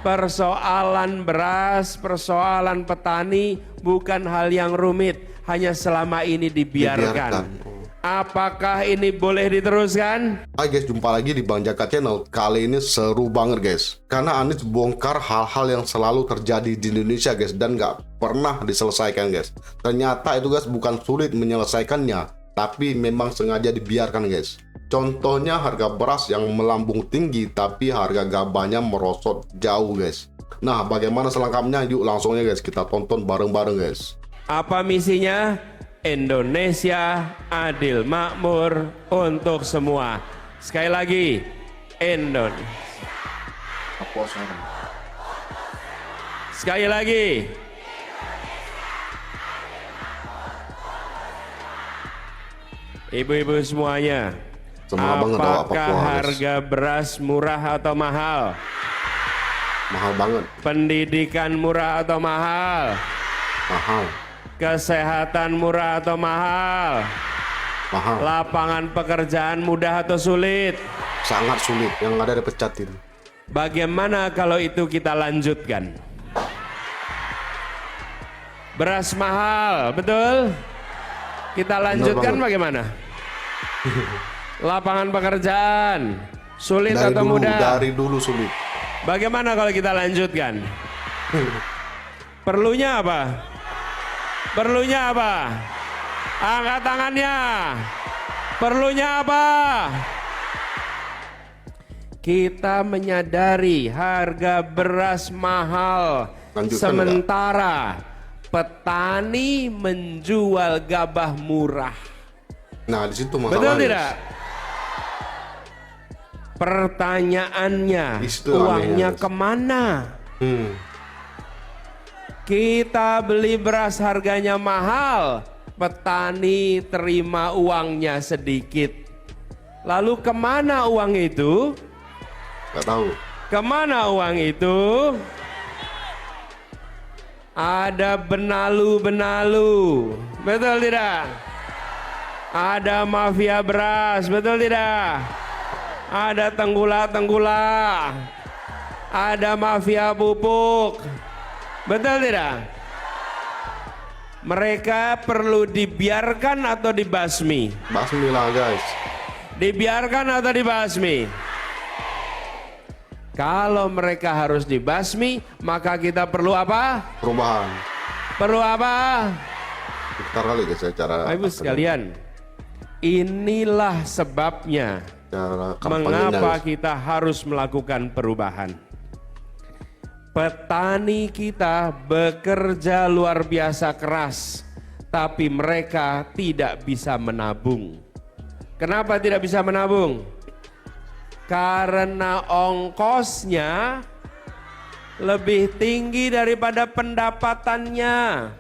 Persoalan beras, persoalan petani bukan hal yang rumit, hanya selama ini dibiarkan. Apakah ini boleh diteruskan? Hai guys, jumpa lagi di Bang Jaka Channel. Kali ini seru banget guys, karena Anies bongkar hal-hal yang selalu terjadi di Indonesia guys, dan nggak pernah diselesaikan guys. Ternyata itu guys bukan sulit menyelesaikannya, tapi memang sengaja dibiarkan guys. Contohnya harga beras yang melambung tinggi, tapi harga gabahnya merosot jauh guys. Nah, bagaimana selengkapnya? Yuk langsung aja guys, kita tonton bareng-bareng guys. Apa misinya? Indonesia adil makmur untuk semua. Sekali lagi, Indonesia. Sekali lagi. Ibu-ibu semuanya, apakah harga beras murah atau mahal? Mahal banget. Pendidikan murah atau mahal? Mahal. Kesehatan murah atau mahal? Mahal. Lapangan pekerjaan mudah atau sulit? Sangat sulit, yang ada dipecatin. Bagaimana kalau itu kita lanjutkan? Beras mahal, betul? Kita lanjutkan bagaimana? Lapangan pekerjaan sulit dari atau dulu, mudah? Dari dulu sulit. Bagaimana kalau kita lanjutkan? Perlunya apa? Perlunya apa? Angkat tangannya. Perlunya apa? Kita menyadari harga beras mahal. Lanjutkan, sementara petani menjual gabah murah. Nah, di situ masalahnya. Betul tidak? Pertanyaannya, uangnya kemana? Kita beli beras harganya mahal, petani terima uangnya sedikit. Lalu kemana uang itu? Gak tahu. Kemana uang itu? Ada benalu-benalu, betul tidak? Ada mafia beras, betul tidak? Ada tenggula-tenggula, ada mafia pupuk, betul tidak? Mereka perlu dibiarkan atau dibasmi? Basmi lah guys. Dibiarkan atau dibasmi? Kalau mereka harus dibasmi, maka kita perlu apa? Perubahan. Perlu apa? Bentar kali guys, cara. Ibu sekalian, inilah sebabnya mengapa kita harus melakukan perubahan. Petani kita bekerja luar biasa keras, tapi mereka tidak bisa menabung. Kenapa tidak bisa menabung? Karena ongkosnya lebih tinggi daripada pendapatannya.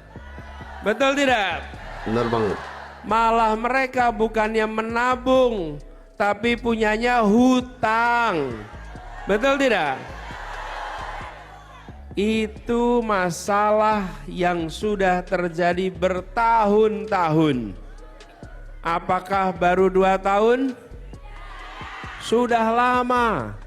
Betul tidak? Benar banget. Malah mereka bukannya menabung, tapi punyanya hutang. Betul tidak? Itu masalah yang sudah terjadi bertahun-tahun. Apakah baru 2 tahun? Sudah lama.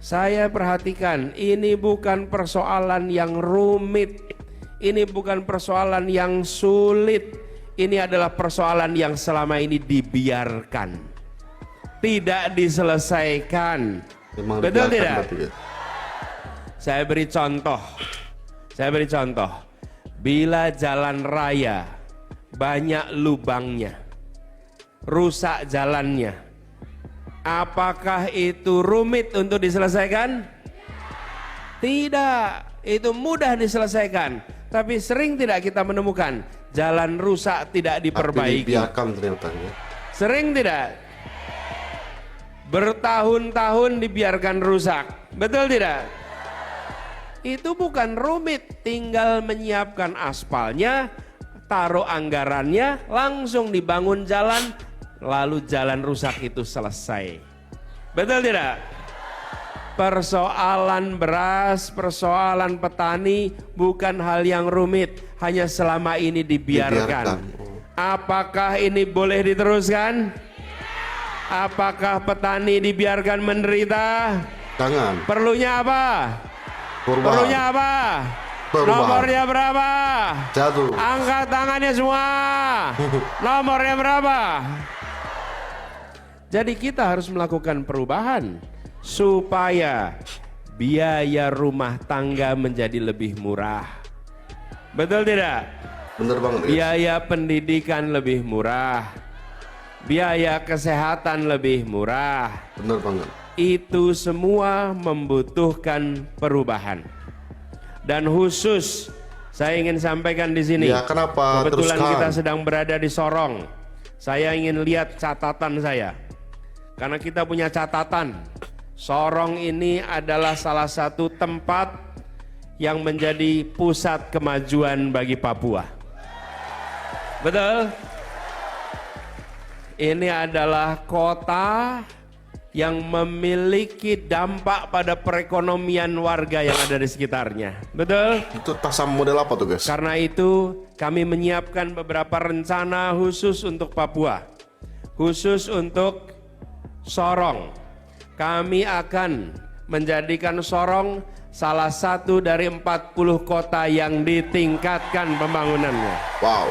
Saya perhatikan, ini bukan persoalan yang rumit. Ini bukan persoalan yang sulit. Ini adalah persoalan yang selama ini dibiarkan, tidak diselesaikan. Betul tidak? Saya beri contoh. Bila jalan raya banyak lubangnya, rusak jalannya, apakah itu rumit untuk diselesaikan? Tidak, itu mudah diselesaikan. Tapi sering tidak kita menemukan jalan rusak tidak diperbaiki. Dibiarkan ternyata ya. Sering tidak? Bertahun-tahun dibiarkan rusak. Betul tidak? Itu bukan rumit, tinggal menyiapkan aspalnya, taruh anggarannya, langsung dibangun jalan, lalu jalan rusak itu selesai. Betul tidak? Persoalan beras, persoalan petani bukan hal yang rumit, hanya selama ini dibiarkan. Apakah ini boleh diteruskan? Apakah petani dibiarkan menderita? Jangan. Perlunya apa? Perubahan. Perlunya apa? Perubahan. Nomornya berapa? 1. Angkat tangannya semua. Nomornya berapa? Jadi kita harus melakukan perubahan supaya biaya rumah tangga menjadi lebih murah. Betul tidak? Bener banget guys. Biaya pendidikan lebih murah. Biaya kesehatan lebih murah. Bener banget. Itu semua membutuhkan perubahan. Dan khusus saya ingin sampaikan di sini. Ya, kenapa? Kebetulan Teruskan. kita sedang berada di Sorong. Saya ingin lihat catatan saya. Karena kita punya catatan. Sorong ini adalah salah satu tempat yang menjadi pusat kemajuan bagi Papua. Betul? Ini adalah kota yang memiliki dampak pada perekonomian warga yang ada di sekitarnya. Betul? Itu tasam model apa tuh guys? Karena itu kami menyiapkan beberapa rencana khusus untuk Papua. Khusus untuk Sorong. Kami akan menjadikan Sorong salah satu dari 40 kota yang ditingkatkan pembangunannya. Wow.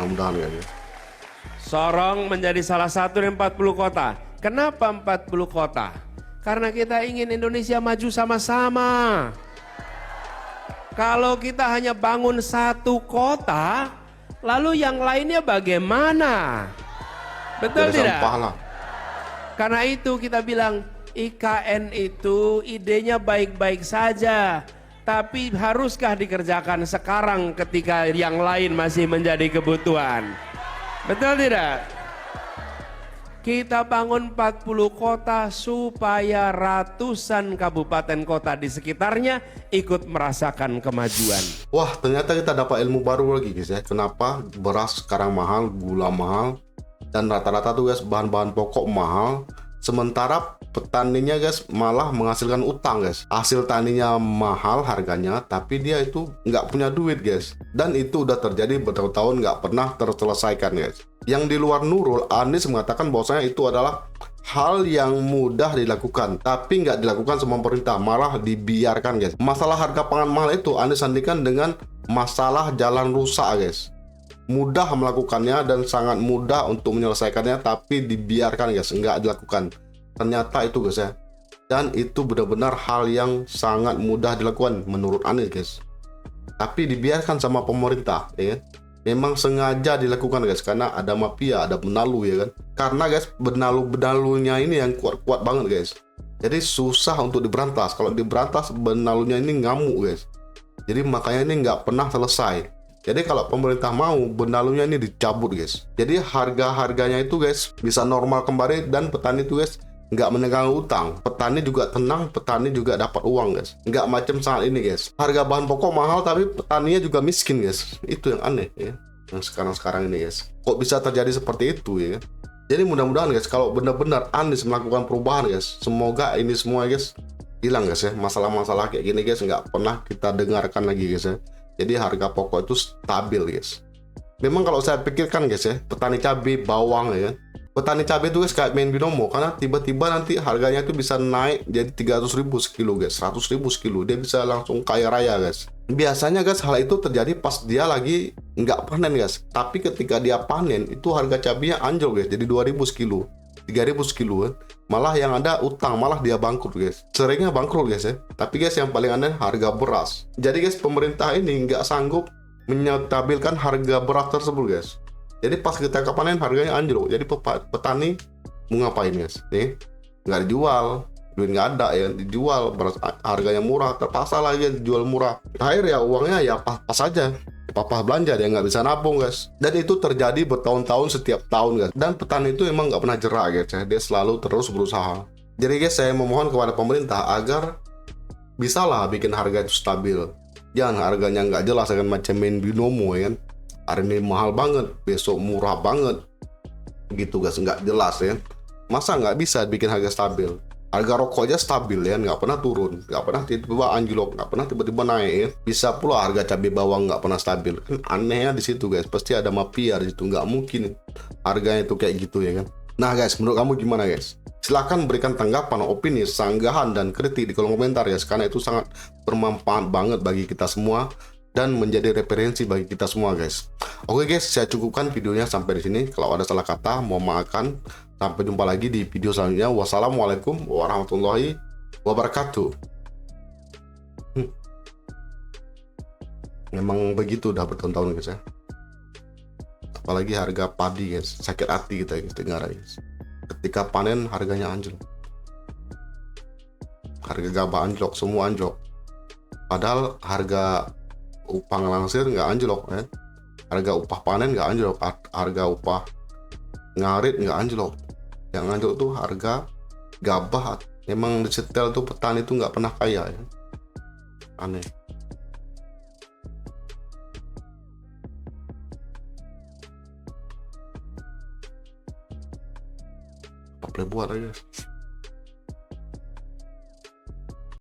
Mudah-mudahan ya. Sorong menjadi salah satu dari 40 kota. Kenapa 40 kota? Karena kita ingin Indonesia maju sama-sama. Kalau kita hanya bangun satu kota, lalu yang lainnya bagaimana? Betul Jadi tidak? sampah lah. Karena itu kita bilang IKN itu idenya baik-baik saja. Tapi haruskah dikerjakan sekarang ketika yang lain masih menjadi kebutuhan? Betul tidak? Kita bangun 40 kota supaya ratusan kabupaten kota di sekitarnya ikut merasakan kemajuan. Wah, ternyata kita dapat ilmu baru lagi guys ya. Kenapa beras sekarang mahal, gula mahal, dan rata-rata tuh guys bahan-bahan pokok mahal. Sementara petaninya guys malah menghasilkan utang guys. Hasil taninya mahal harganya, tapi dia itu nggak punya duit guys. Dan itu udah terjadi bertahun-tahun nggak pernah terselesaikan guys. Yang di luar Nurul, Anies mengatakan bahwasanya itu adalah hal yang mudah dilakukan, tapi nggak dilakukan sama pemerintah, malah dibiarkan guys. Masalah harga pangan mahal itu Anies sandikan dengan masalah jalan rusak guys. Mudah melakukannya dan sangat mudah untuk menyelesaikannya, tapi dibiarkan guys, nggak dilakukan. Ternyata itu guys ya. Dan itu benar-benar hal yang sangat mudah dilakukan menurut Anies guys. Tapi dibiarkan sama pemerintah ya kan? Memang sengaja dilakukan guys, karena ada mafia, ada benalu ya kan. Karena guys benalunya ini yang kuat-kuat banget guys. Jadi susah untuk diberantas. Kalau diberantas benalunya ini ngamuk guys. Jadi makanya ini nggak pernah selesai. Jadi kalau pemerintah mau benalunya ini dicabut guys. Jadi harga-harganya itu guys bisa normal kembali dan petani itu guys nggak menegang utang. Petani juga tenang, petani juga dapat uang guys. Nggak macam saat ini guys. Harga bahan pokok mahal tapi petaninya juga miskin guys. Itu yang aneh ya. Yang sekarang ini guys. Kok bisa terjadi seperti itu ya? Jadi mudah-mudahan guys kalau benar-benar Anies melakukan perubahan guys. Semoga ini semua guys hilang guys ya. Masalah-masalah kayak gini guys nggak pernah kita dengarkan lagi guys ya. Jadi harga pokok itu stabil guys. Memang kalau saya pikirkan guys ya, petani cabai, bawang ya, petani cabai itu guys kayak main binomo, karena tiba-tiba nanti harganya itu bisa naik jadi 300.000 sekilo guys, 100.000 sekilo, dia bisa langsung kaya raya guys. Biasanya guys hal itu terjadi pas dia lagi nggak panen guys, tapi ketika dia panen itu harga cabainya anjlok guys, jadi 2.000 sekilo, 3.000 sekilo kan. Malah yang ada utang, malah dia bangkrut guys. Seringnya bangkrut guys ya. Tapi guys yang paling aneh harga beras. Jadi guys pemerintah ini nggak sanggup menstabilkan harga beras tersebut guys. Jadi pas kita panen harganya anjlok. Jadi petani mau ngapain guys? Nih nggak dijual, duit nggak ada ya, dijual beras harganya murah, terpaksa lagi dijual murah. Akhir ya uangnya ya pas aja. Papa belanja dia nggak bisa nabung guys. Dan itu terjadi bertahun-tahun setiap tahun guys. Dan petani itu emang nggak pernah jerak guys ya. Dia selalu terus berusaha. Jadi guys saya memohon kepada pemerintah agar bisalah bikin harga itu stabil. Jangan harganya nggak jelas kan macam main binomo ya kan. Hari ini mahal banget, besok murah banget. Gitu guys, nggak jelas ya. Masa nggak bisa bikin harga stabil? Harga rokok aja stabil ya, nggak pernah turun, nggak pernah tiba-tiba anjlok, nggak pernah tiba-tiba naik ya. Bisa pula harga cabai bawang nggak pernah stabil. Kan anehnya di situ guys, pasti ada mafia di situ, nggak mungkin harganya itu kayak gitu ya kan. Nah guys, menurut kamu gimana guys? Silahkan berikan tanggapan, opini, sanggahan, dan kritik di kolom komentar ya, karena itu sangat bermanfaat banget bagi kita semua dan menjadi referensi bagi kita semua guys. Oke guys, saya cukupkan videonya sampai di sini. Kalau ada salah kata, mohon maafkan. Sampai jumpa lagi di video selanjutnya. Wassalamualaikum warahmatullahi wabarakatuh. Memang begitu udah bertahun-tahun guys ya. Apalagi harga padi guys, sakit hati kita guys dengar guys. Ketika panen harganya anjlok, harga gabah anjlok, semua anjlok. Padahal harga upah ngelangsir nggak anjlok ya, harga upah panen nggak anjlok, harga upah ngarit nggak anjlok. Yang anjlok tuh harga gabah. Memang disetel tuh petani tuh nggak pernah kaya ya, aneh. Apa boleh buat aja.